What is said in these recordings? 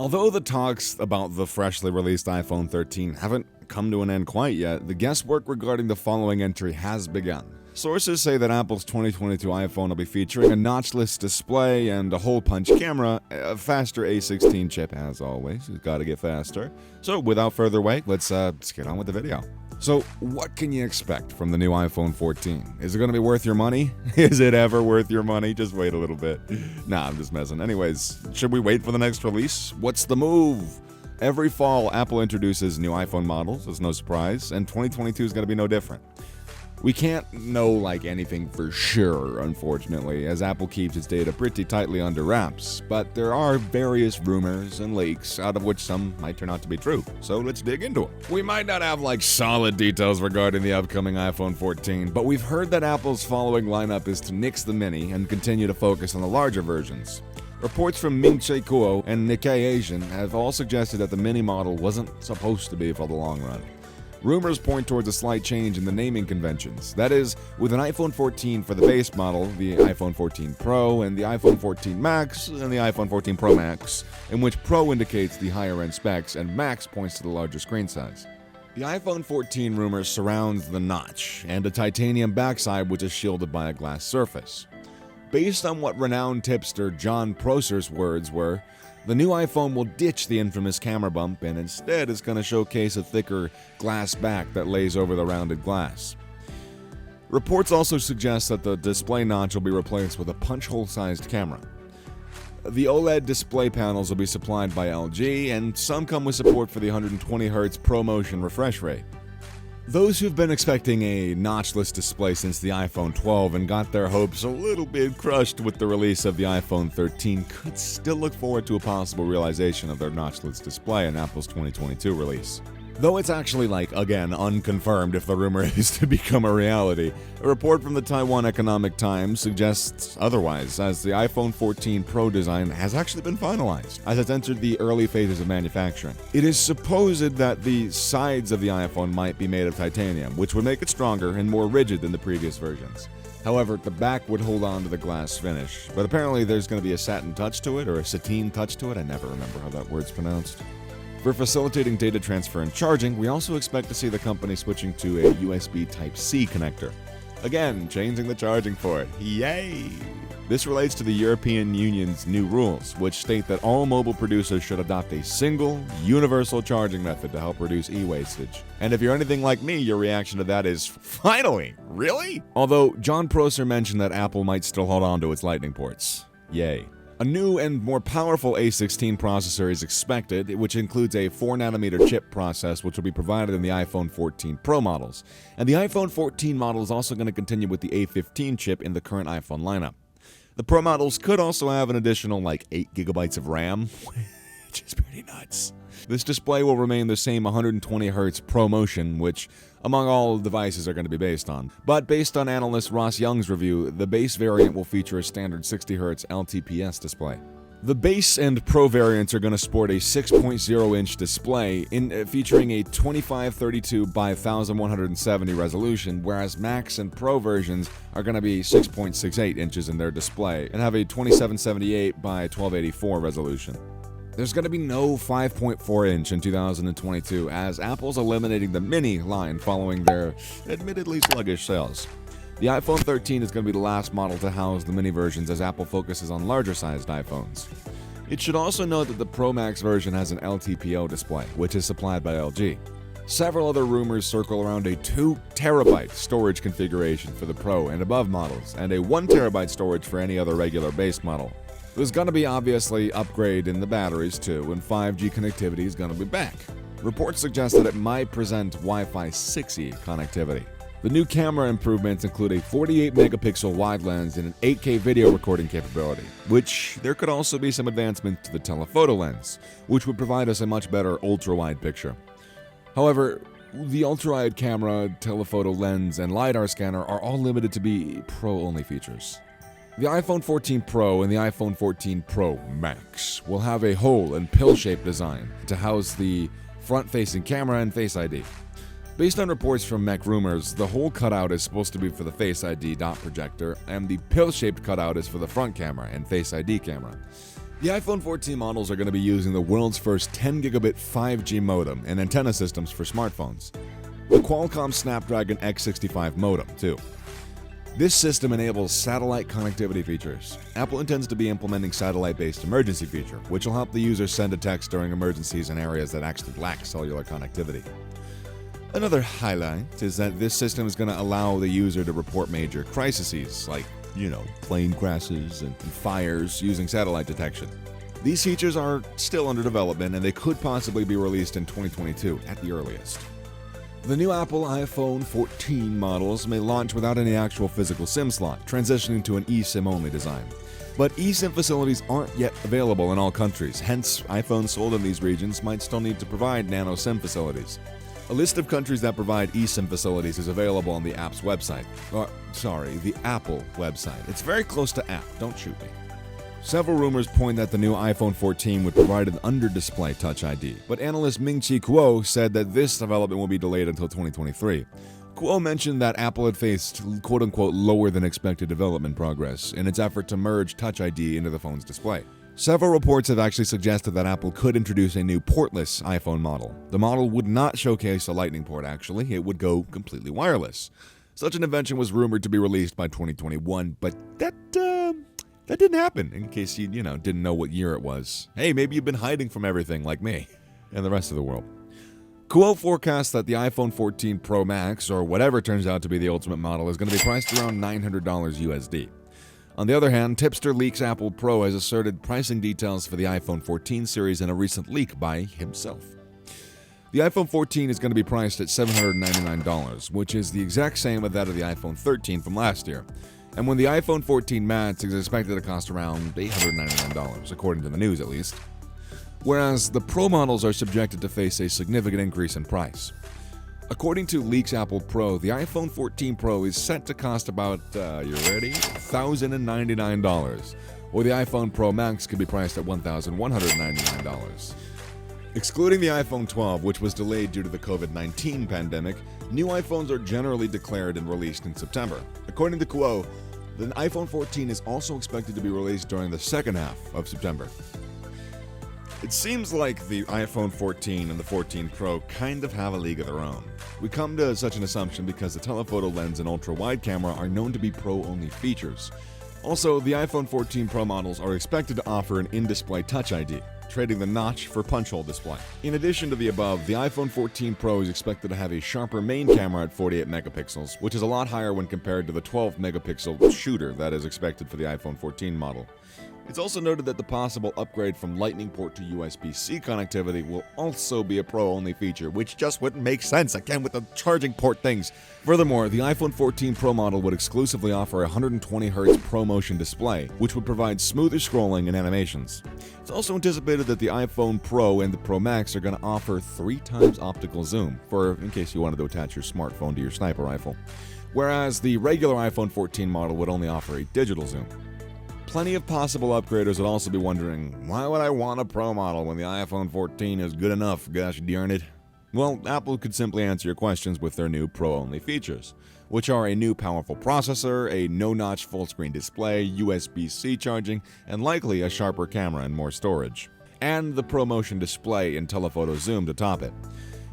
Although the talks about the freshly released iPhone 13 haven't come to an end quite yet, the guesswork regarding the following entry has begun. Sources say that Apple's 2022 iPhone will be featuring a notchless display and a hole-punch camera, a faster A16 chip as always. It's got to get faster. So without further wait, let's get on with the video. So what can you expect from the new iPhone 14? Is it going to be worth your money? Is it ever worth your money? Just wait a little bit. Nah, I'm just messing. Anyways, should we wait for the next release? What's the move? Every fall, Apple introduces new iPhone models. It's no surprise, and 2022 is going to be no different. We can't know anything for sure, unfortunately, as Apple keeps its data pretty tightly under wraps, but there are various rumors and leaks, out of which some might turn out to be true, so let's dig into them. We might not have solid details regarding the upcoming iPhone 14, but we've heard that Apple's following lineup is to nix the Mini and continue to focus on the larger versions. Reports from Ming-Chi Kuo and Nikkei Asian have all suggested that the Mini model wasn't supposed to be for the long run. Rumors point towards a slight change in the naming conventions. That is, with an iPhone 14 for the base model, the iPhone 14 Pro, and the iPhone 14 Max, and the iPhone 14 Pro Max, in which Pro indicates the higher-end specs and Max points to the larger screen size. The iPhone 14 rumor surrounds the notch and a titanium backside which is shielded by a glass surface. Based on what renowned tipster John Prosser's words were, the new iPhone will ditch the infamous camera bump and instead is going to showcase a thicker glass back that lays over the rounded glass. Reports also suggest that the display notch will be replaced with a punch-hole-sized camera. The OLED display panels will be supplied by LG, and some come with support for the 120Hz ProMotion refresh rate. Those who've been expecting a notchless display since the iPhone 12 and got their hopes a little bit crushed with the release of the iPhone 13 could still look forward to a possible realization of their notchless display in Apple's 2022 release. Though it's actually, again, unconfirmed if the rumor is to become a reality, a report from the Taiwan Economic Times suggests otherwise, as the iPhone 14 Pro design has actually been finalized, as it's entered the early phases of manufacturing. It is supposed that the sides of the iPhone might be made of titanium, which would make it stronger and more rigid than the previous versions. However, the back would hold on to the glass finish, but apparently there's going to be a satin touch to it, or a sateen touch to it, I never remember how that word's pronounced. For facilitating data transfer and charging, we also expect to see the company switching to a USB Type-C connector. Again, changing the charging port. Yay! This relates to the European Union's new rules, which state that all mobile producers should adopt a single, universal charging method to help reduce e-wastage. And if you're anything like me, your reaction to that is, finally, really? Although, John Prosser mentioned that Apple might still hold on to its lightning ports. Yay. A new and more powerful A16 processor is expected, which includes a 4nm chip process which will be provided in the iPhone 14 Pro models. And the iPhone 14 model is also going to continue with the A15 chip in the current iPhone lineup. The Pro models could also have an additional 8GB of RAM, which is pretty nuts. This display will remain the same 120Hz ProMotion, which among all devices are going to be based on. But based on analyst Ross Young's review, the base variant will feature a standard 60Hz LTPS display. The base and Pro variants are going to sport a 6.0-inch display featuring a 2532 by 1170 resolution, whereas Max and Pro versions are going to be 6.68 inches in their display and have a 2778 by 1284 resolution. There's going to be no 5.4-inch in 2022, as Apple's eliminating the Mini line following their admittedly sluggish sales. The iPhone 13 is going to be the last model to house the Mini versions as Apple focuses on larger-sized iPhones. It should also note that the Pro Max version has an LTPO display, which is supplied by LG. Several other rumors circle around a 2TB storage configuration for the Pro and above models, and a 1TB storage for any other regular base model. There's going to be obviously upgrade in the batteries too, and 5G connectivity is going to be back. Reports suggest that it might present Wi-Fi 6E connectivity. The new camera improvements include a 48-megapixel wide lens and an 8K video recording capability, which there could also be some advancement to the telephoto lens, which would provide us a much better ultra-wide picture. However, the ultra-wide camera, telephoto lens, and LiDAR scanner are all limited to be Pro-only features. The iPhone 14 Pro and the iPhone 14 Pro Max will have a hole and pill-shaped design to house the front-facing camera and Face ID. Based on reports from Mech Rumours, the hole cutout is supposed to be for the Face ID dot projector, and the pill-shaped cutout is for the front camera and Face ID camera. The iPhone 14 models are going to be using the world's first 10 gigabit 5G modem and antenna systems for smartphones. The Qualcomm Snapdragon X65 modem, too. This system enables satellite connectivity features. Apple intends to be implementing satellite-based emergency feature, which will help the user send a text during emergencies in areas that actually lack cellular connectivity. Another highlight is that this system is going to allow the user to report major crises, like, plane crashes and fires using satellite detection. These features are still under development, and they could possibly be released in 2022 at the earliest. The new Apple iPhone 14 models may launch without any actual physical SIM slot, transitioning to an eSIM-only design. But eSIM facilities aren't yet available in all countries, hence iPhones sold in these regions might still need to provide nano SIM facilities. A list of countries that provide eSIM facilities is available on the app's website. The Apple website. It's very close to app, don't shoot me. Several rumors point that the new iPhone 14 would provide an under-display Touch ID, but analyst Ming-Chi Kuo said that this development will be delayed until 2023. Kuo mentioned that Apple had faced quote-unquote lower-than-expected development progress in its effort to merge Touch ID into the phone's display. Several reports have actually suggested that Apple could introduce a new portless iPhone model. The model would not showcase a Lightning port, actually. It would go completely wireless. Such an invention was rumored to be released by 2021, but that didn't happen, in case you, didn't know what year it was. Hey, maybe you've been hiding from everything like me and the rest of the world. Kuo forecasts that the iPhone 14 Pro Max, or whatever turns out to be the ultimate model, is going to be priced around $900 USD. On the other hand, Tipster Leaks Apple Pro has asserted pricing details for the iPhone 14 series in a recent leak by himself. The iPhone 14 is going to be priced at $799, which is the exact same as that of the iPhone 13 from last year. And when the iPhone 14 Max is expected to cost around $899, according to the news at least. Whereas the Pro models are subjected to face a significant increase in price. According to Leaks Apple Pro, the iPhone 14 Pro is set to cost about, you ready? $1,099, or the iPhone Pro Max could be priced at $1,199. Excluding the iPhone 12, which was delayed due to the COVID-19 pandemic, new iPhones are generally declared and released in September. According to Kuo, the iPhone 14 is also expected to be released during the second half of September. It seems like the iPhone 14 and the 14 Pro kind of have a league of their own. We come to such an assumption because the telephoto lens and ultra-wide camera are known to be Pro-only features. Also, the iPhone 14 Pro models are expected to offer an in-display Touch ID, trading the notch for punch hole display. In addition to the above, the iPhone 14 Pro is expected to have a sharper main camera at 48 megapixels, which is a lot higher when compared to the 12 megapixel shooter that is expected for the iPhone 14 model. It's also noted that the possible upgrade from Lightning port to USB-C connectivity will also be a Pro-only feature, which just wouldn't make sense, again, with the charging port things. Furthermore, the iPhone 14 Pro model would exclusively offer a 120Hz ProMotion display, which would provide smoother scrolling and animations. It's also anticipated that the iPhone Pro and the Pro Max are going to offer 3 times optical zoom, in case you wanted to attach your smartphone to your sniper rifle, whereas the regular iPhone 14 model would only offer a digital zoom. Plenty of possible upgraders would also be wondering, why would I want a Pro model when the iPhone 14 is good enough, gosh darn it? Well, Apple could simply answer your questions with their new Pro-only features, which are a new powerful processor, a no-notch full-screen display, USB-C charging, and likely a sharper camera and more storage. And the ProMotion display and telephoto zoom to top it.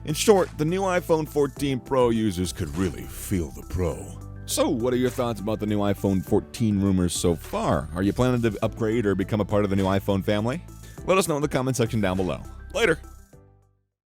In short, the new iPhone 14 Pro users could really feel the Pro. So, what are your thoughts about the new iPhone 14 rumors so far? Are you planning to upgrade or become a part of the new iPhone family? Let us know in the comment section down below. Later!